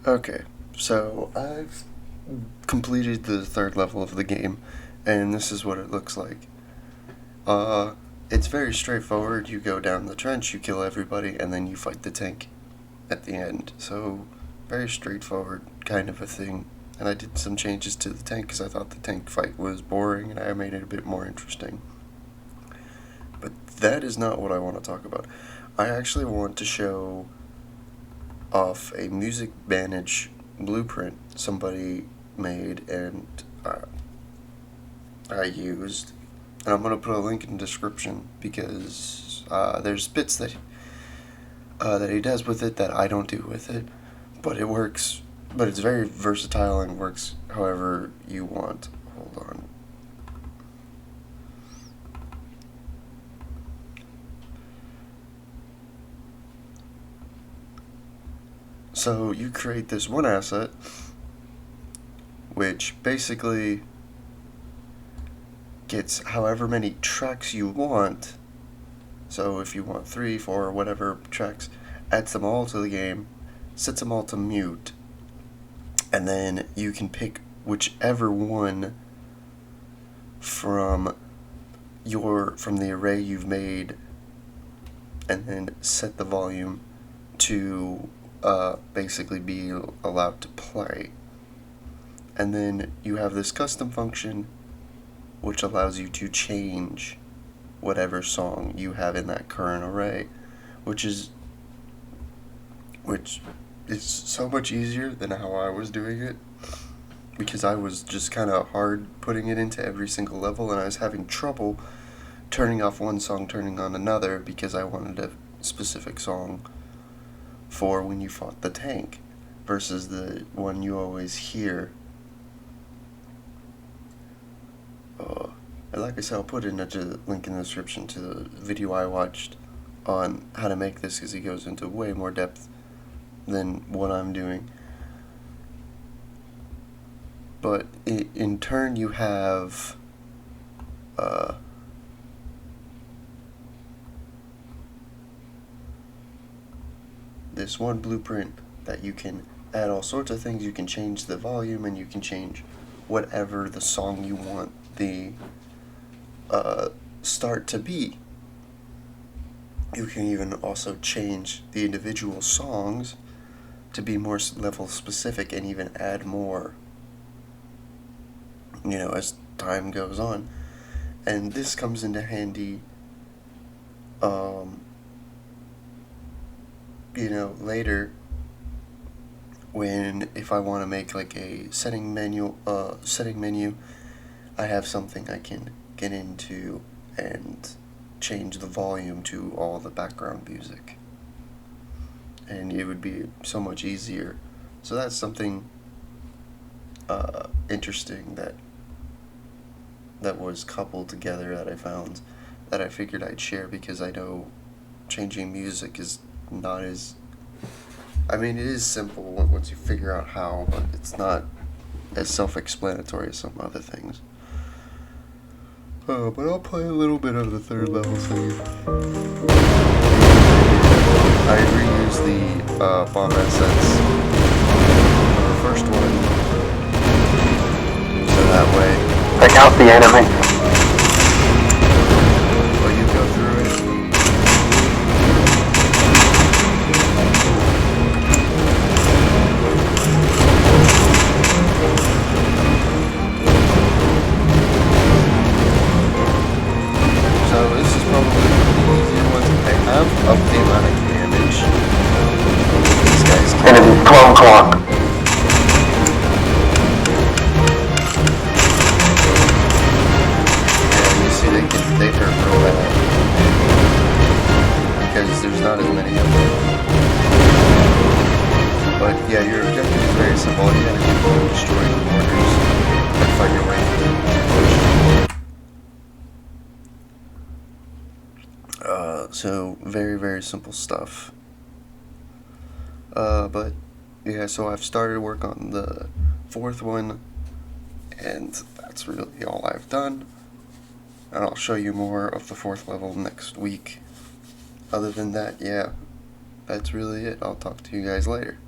Okay, so I've completed the third level of the game, and this is what it looks like. Uh, it's very straightforward. You go down the trench, you kill everybody, and then you fight the tank at the end. So, very straightforward kind of a thing. And I did some changes to the tank because I thought the tank fight was boring, and I made it a bit more interesting. But that is not what I want to talk about. I actually want to show off a music manage blueprint somebody made and I used, and I'm going to put a link in the description because there's bits that he does with it that I don't do with it, but it works. But it's very versatile and works however you want. Hold on. So you create this one asset, which basically gets however many tracks you want. So if you want 3, 4, whatever tracks, adds them all to the game, sets them all to mute, and then you can pick whichever one from the array you've made, and then set the volume to basically be allowed to play. And then you have this custom function which allows you to change whatever song you have in that current array, which is so much easier than how I was doing it, because I was just kind of hard putting it into every single level, and I was having trouble turning off one song, turning on another, because I wanted a specific song for when you fought the tank versus the one you always hear. And like I said, I'll put in a link in the description to the video I watched on how to make this, because he goes into way more depth than what I'm doing. But in turn, you have this one blueprint that you can add all sorts of things. You can change the volume, and you can change whatever the song you want the start to be. You can even also change the individual songs to be more level specific, and even add more, as time goes on. And this comes into handy later, when if I want to make like a setting menu, I have something I can get into and change the volume to all the background music, and it would be so much easier. So that's something interesting that was coupled together that I found, that I figured I'd share, because I know changing music is not as, it is simple once you figure out how, but it's not as self-explanatory as some other things. But I'll play a little bit of the third level save. I reused the bomb assets for the first one, so that way. Pick out the enemy. Well, you go through it. So this is probably the easier one to pick up the amount of damage these guys can. Enemy 12 o'clock. And you see they hurt real bad, because there's not as many of them. But yeah, your objective is very simple. All you gotta do is destroy the mortars and find your way through. So very, very simple stuff. But yeah, so I've started work on the fourth one, and that's really all I've done. And I'll show you more of the fourth level next week. Other than that, yeah, that's really it. I'll talk to you guys later.